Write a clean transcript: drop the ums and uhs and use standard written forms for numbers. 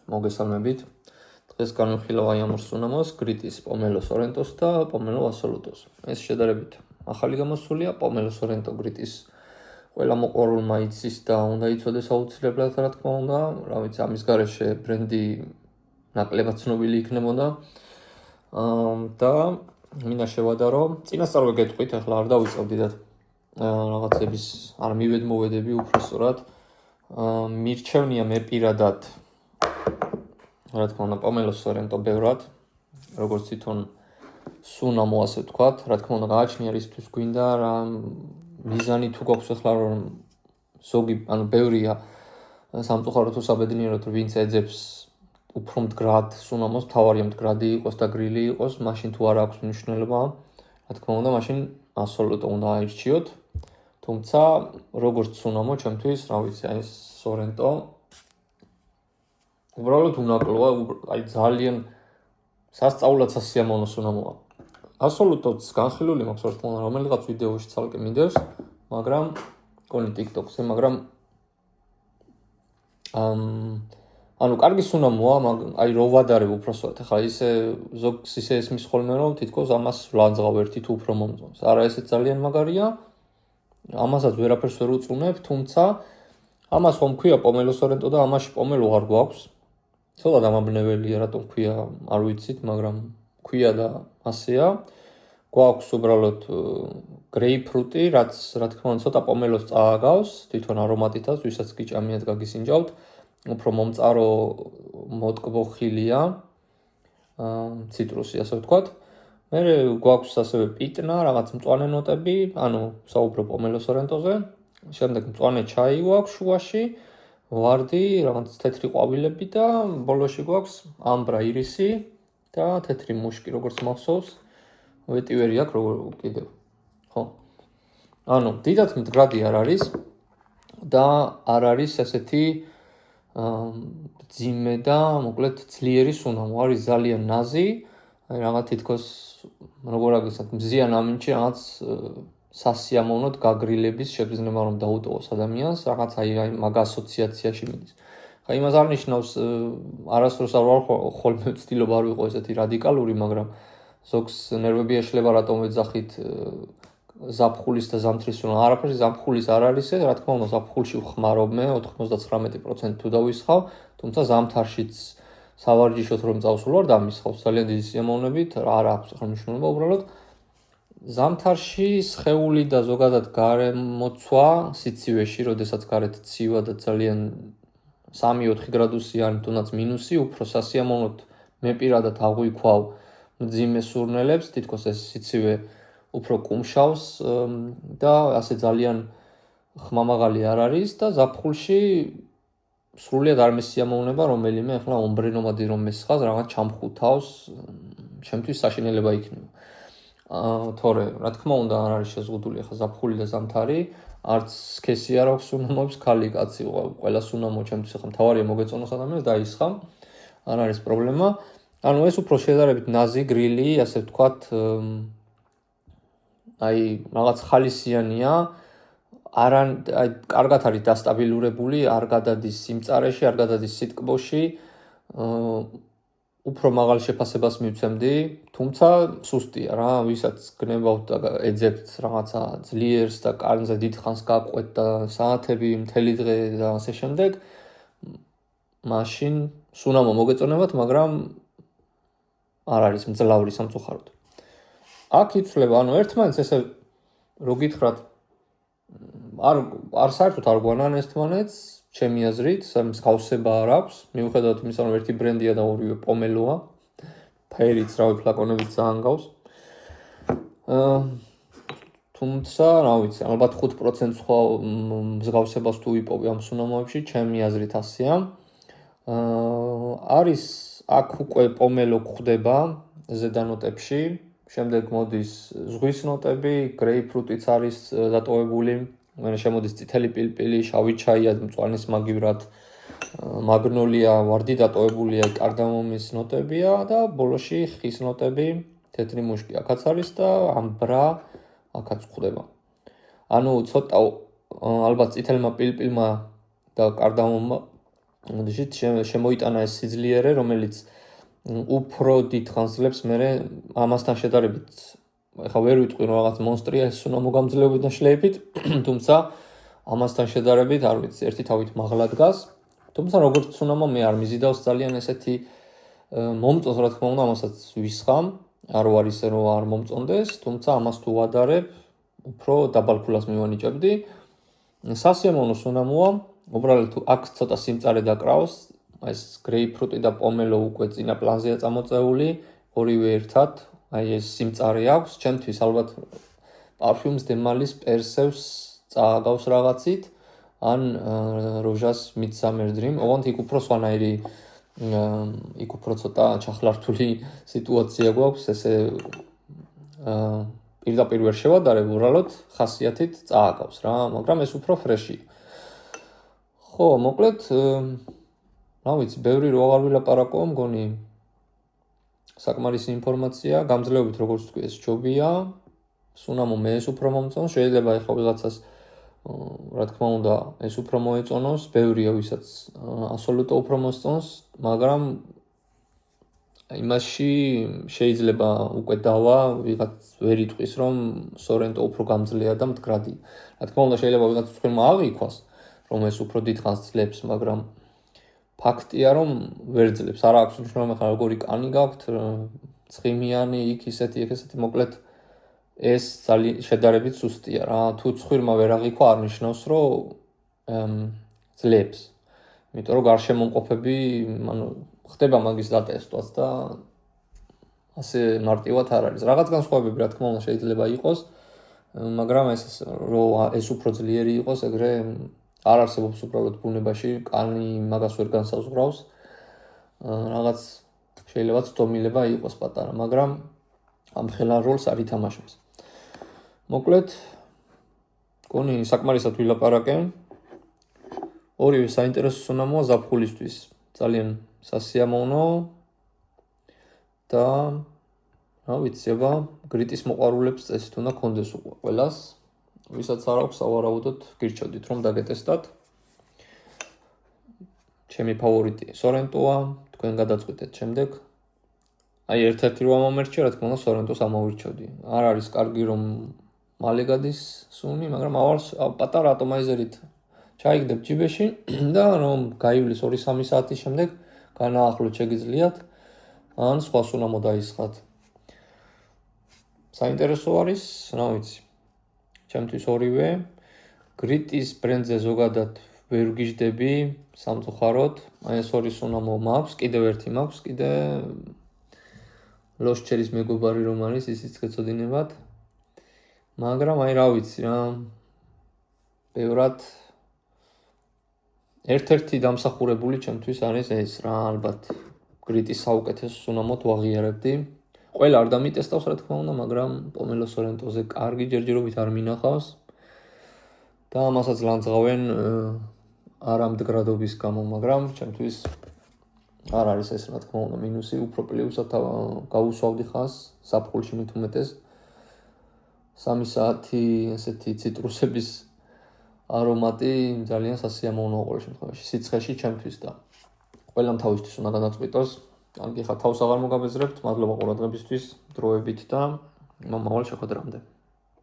მოგესალმებით. დღეს განვიხილავ აი ამ სუნამოს, გრიტის პომელო სორენტოს და პომელო ასოლუტოს. ეს შედარებით ახალი გამოსულია, პომელო სორენტო გრიტის ყველა მოყვარულმა იცის და უნდა იცოდეს აუცილებლად, რა თქმა უნდა, რა ვიცი, ამის გარეშე ბრენდი ნაკლებად ცნობილი იქნებოდა. და მინდა შევადარო, წინასწარ გეტყვით, ახლა არ დავიწყებ დიდად რაღაცების, არ მივედმოვედები უბრალოდ. მირჩევნია მე პირადად, რა თქმა უნდა, პომელო სორენტო ბევრად, როგორც თვითონ სუნამო ასე ვთქვათ, რა თქმა უნდა, გააჩნია რისთვის გვინდა რა მიზანი თუ გვაქვს ახლა რომ ზოგი, ბევრია სამწუხაროდ თუ საბედნიეროდ ვინც ეძებს უფრო მდგრად სუნამოს, თავარია მდგრადი იყოს და გრილი იყოს, მაშინ თუ არ აქვს მნიშვნელობა, რა თქმა უნდა, მაშინ ასოლუტო უნდა აირჩიოთ. თუმცა, როგორც სუნამო, ჩემთვის, რა ვიცი, აი სორენტო უბრალოდ უნაკლოა, აი ძალიან სასწაულად სასიამოვნო სუნამოა. ასოლუტოც განხილული მაქვს, რა თქმა უნდა, რომელიღაც ვიდეოში ცალკე მინდევს, მაგრამ კონი TikTok-ზე, მაგრამ ანუ კარგი სუნამოა, აი რო ვადარებ უბრალოდ, ახლა ისე ზოგს ისე ესმის ხოლმე რომ თითქოს ამას ვლანძღავ ერთი თუ უფრო მომწონს. არა, ესე ძალიან მაგარია. ამასაც ვერაფერს ვერ უწუნებ, თუმცა ამას ხომ ქვია პომელო სორენტო და ამაში პომელო არ გვაქვს. ცოტა დამაბნეველია, რატომ ქვია, არ ვიცით, მაგრამ ქვია და ასეა. გვაქვს უბრალოდ გრეიპფრუტი, რაც რა თქმა უნდა ცოტა პომელოს წააგავს, თვითონ არომატითაც, ვისაც გიჭამიათ გაგისინჯავთ. უფრო მომწარო მოტკბო ხილია, ციტრუსი ასე ვთქვათ. მე გვაქვს ასევე პიტნა, რაღაც მწვანე ნოტები, ანუ საუბრობ პომელო სორენტოზე. შემდეგ მწვანე ჩაი გვაქვს შუაში, ვარდი, რაღაც თეთრი ყვავილები და ბოლოში გვაქვს ამბრა ირისი და თეთრი მუშკი, როგორც მახსოვს. ვეტივერი აქვს როგორ კიდევ. ხო. ანუ დიდად მდგრადი არ არის და არ არის ასეთი ძიმე და მოკლედ ძლიერი სუნამო, არის ძალიან ნაზი, აი რაღაც თითქოს როგორ აგესათ მზიან ამინჩი რაღაც სასიამოვნოდ გაგრილების შეგრძნება რომ დაუტოვოს ადამიანს, რაღაც აი მაგ ასოციაციაში მიდის. ხა იმას არ ნიშნავს, არასდროს არ ვარ ხოლმე ვცდილობ არ ვიყო ესეთი რადიკალური, მაგრამ ზოგს ნერვები ეშლება რატომ ვეძახით ზაფხულის და ზამთრის სუნა. არაფერი ზაფხულის არ არის, რა თქმა უნდა, ზაფხულში ვხმარობ მე 99% თუ დავისხავ, თუმცა ზამთარშიც სავარჯიშოდ რომ წავსულ ვარ და მისხავს ძალიან დიდი სიამოვნებით, არ აქვს ახლა მნიშვნელობა უბრალოდ. ზამთარში სხეული და ზოგადად გარემოცვა სიცივეში, როდესაც გარეთ ცივა და ძალიან 3-4 გრადუსი ან თუნდაც მინუსი, უფრო სასიამოვნოდ მე პირადად აღვიქვავ მძიმე სურნელებს, თითქოს ეს სიცივე უფრო კუმშავს და ასე ძალიან ხმამაღალი არ არის და ზაფხულში სრულიად არ მესიამოვნება რომელიმე ახლა ომბრენომადი რომ მესხავს, რაღაც ჩამხუთავს, ჩემთვის საშინელება იქნება. თორე, რა თქმა უნდა, არ არის შეზღუდული ახლა ზაფხული და ზამთარი, არც სქესი არ აქვს სუნამოებს, ქალი კაცი ყველა სუნამო ჩემთვის ახლა მთავარია მოგეწონოს ადამიანს და ისხამ, არ არის პრობლემა. ანუ ეს უფრო შედარებით ნაზი, გრილი, ასე ვთქვათ, აი რაღაც ხალისიანია, აი კარგად არის დასტაბილურებული, არ გადადის სიმწარეში, არ გადადის სიტკბოში, უფრო მაღალ შეფასებას მივცემდი, თუმცა სუსტია რა, ვისაც გნებავთ და ეძებთ რაღაცა ძლიერს და კარნზე დიდხანს გაყვეთ და საათები, მთელი დღე და ასე შემდეგ, მაშინ სუნამო მოგეწონებათ, მაგრამ არ არის მძლავრი სამწუხაროდ. აქ იცვლება, ანუ ერთმანეთს ესე რო გითხრათ, არ საერთოდ არ გვანან ერთმანეთს, ჩემი აზრით, მსგავსება არ აქვს, მიუხედავად იმისა, რომ ერთი ბრენდია და ორივე პომელოა, ფერიც, რავი, ფლაკონებით ძალიან გავს. თუმცა, რა ვიცი, ალბათ 5% სხვა მსგავსებას თუ ვიპოვი ამ სუნამოებში, ჩემი აზრით ასეა. არის აქ უკვე პომელო გვხვდება ზედა ნოტებში, შემდეგ მოდის ზღვის ნოტები, გრეიპფრუტიც არის დატოვებული, მერე შემოდის წითელი პილპილი, შავი ჩაია, მწვანის მაგივრად, მაგნოლია, ვარდი დატოვებულია, კარდამომის ნოტებია და ბოლოში ხის ნოტები, თეთრი მუშკი აქაც არის და ამბრა აქაც გვხვდება. ანუ ცოტა ალბათ წითელმა პილპილმა და კარდამომმა შემოიტანა ეს სიძლიერე, რომელიც უფრო დიდ ხანს ძლებს მე ამასთან შედარებით ეხლა ვერ ვიტყვი რომ რაღაც მონსტრია ეს უნდა მოგამძლეობით და შლეებით, თუმცა ამასთან შედარებით არ ვიცი, ერთი თავით მაღლა დგას, თუმცა როგორც უნდა მე არ მიზიდავს ძალიან ესეთი მომწონს რა თქმა უნდა, ამასაც ვისხამ, არ ვარ ისე რომ არ მომწონდეს, თუმცა ამას თუ ვადარებ, უფრო დაბალ ფულას მივანიჭებდი. სასიამოვნო სუნამოა, უბრალოდ თუ აქ ცოტა სიმწარე დაკრავს, ეს გრეიპფრუტი და პომელო უკვე წინა პლანზეა წამოწეული, ორივე ერთად, აი ეს სიმწარე აქვს, ჩემთვის ალბათ პარფიუმს დემალის პერსევს წააგავს რაღაცით, ან როჟას მიდსამერდრიმ, ოღონდ იქ უფრო სხვანაირი იქ უფრო ცოტა ჩახლართული სიტუაცია გვაქვს, ესე პირდაპირ ვერ შევადარებ, უბრალოდ ხასიათით წააგავს რა, მაგრამ ეს უფრო ფრეშია. ხო, მოკლედ, რა ვიცი, ბევრი რო აღარ ვილაპარაკო, მგონი საკმარისი ინფორმაცია, გამძლეობით როგორც თქვი, ეს ჯობია, სუნამო მე ეს უფრო მომწონს, შეიძლება ეხლა ვიღაცას რა თქმა უნდა, ეს უფრო მოეწონოს, ბევრია ვისაც ასოლუტო უფრო მოსწონს, მაგრამ იმაში შეიძლება უკვე დავა, ვიღაც ვერ იტყვის, რომ სორენტო უფრო გამძლეა და მდგრადია. რა თქმა უნდა, შეიძლება ვიღაც თქვენმა აღიქვას, რომ ეს უფრო დიდ ხანს ძლებს, მაგრამ ფაქტია, რომ ვერ ძლებს. არა აქვს მნიშვნელობა, ხა როგორი კანი გაქვთ, ცხიმიანი, იქ ისეთი, მოკლედ ეს ძალიან შედარებით სუსტია რა. თუ ცხვირმა ვერ აღიქვა, არ ნიშნავს, რომ ძლებს. იმიტომ რომ გარშემომყოფები, ანუ ხდება მაგის დატესტვაც და ასე მარტივად არ არის. რაღაც განსხვავებები, რა თქმა უნდა, შეიძლება იყოს, მაგრამ ეს უფრო ძლიერი იყოს, ეგრე არ არსებობს უბრალოდ ბუნებაში, კანი მაგას ვერ განსაზღვრავს. რაღაც შეიძლება ცდომილება იყოს პატარა, მაგრამ ამ ხელარ როლს არ ითამაშებს. მოკლედ, მგონი საკმარისად ვილაპარაკე. ორივე საინტერესო სუნამოა ზაფხულისთვის. ძალიან სასიამოვნო და რა ვიცი, გრიტის მოყვარულებს წესით უნდა კონდეს უკვე ყველას. ვისაც არ აქვს, სავარაუდოდ გირჩევდით რომ დაგეტესტათ. ჩემი ფავორიტი სორენტოა, თქვენ გადაწყვეტეთ შემდეგ. აი ერთ-ერთი რომ ამომერჩე, რა თქმა უნდა, სორენტოს ამოვირჩევდი. არ არის კარგი რომ მალე გადის სუნი, მაგრამ პატარა ატომაიზერით ჩაიგდებ ჯიბეში და რომ გაივლის 2-3 საათის შემდეგ განაახლოთ შეგიძლიათ, ან სხვა სუნამო დაისხათ. საინტერესო არის, რა ვიცი. ჩემთვის ორივე გრიტის ბრენდზე ზოგადად ვერ ვგიჟდები სამწუხაროდ, აი ეს ორი სუნამო მაქვს, კიდევ ერთი მაქვს, კიდე ლოსჩერის მეგობარი რომ არის, ისიც გეცოდინებათ. მაგრამ აი რა ვიცი რა, ბევრად ერთ-ერთი დამსახურებული ჩემთვის არის ეს რა, ალბათ გრიტის საუკეთესო სუნამოთ ვაღიარებდი. ყველა არ დამიტესტავს, რა თქმა უნდა, მაგრამ პომელო სორენტოზე კარგი ჯერჯერობით არ მინახავს და ამასაც ლანძღავენ არამდგრადობის გამო, მაგრამ ჩემთვის არ არის ეს, რა თქმა უნდა, მინუსი, უფრო პლუსად გავუსვავდი ხანს, ზაფხულში მით უმეტეს 3 საათი ესეთი ციტრუსების არომატი ძალიან სასიამოვნოა ყოველ შემთხვევაში, სიცხეში ჩემთვის და ყველამ თავისთვის უნდა გადაწყვიტოს. კარგი, ხა თავს აღარ მოგაბეზრებთ, მადლობა ყურადღებისთვის, დროებით და მომავალ შეხვედრამდე.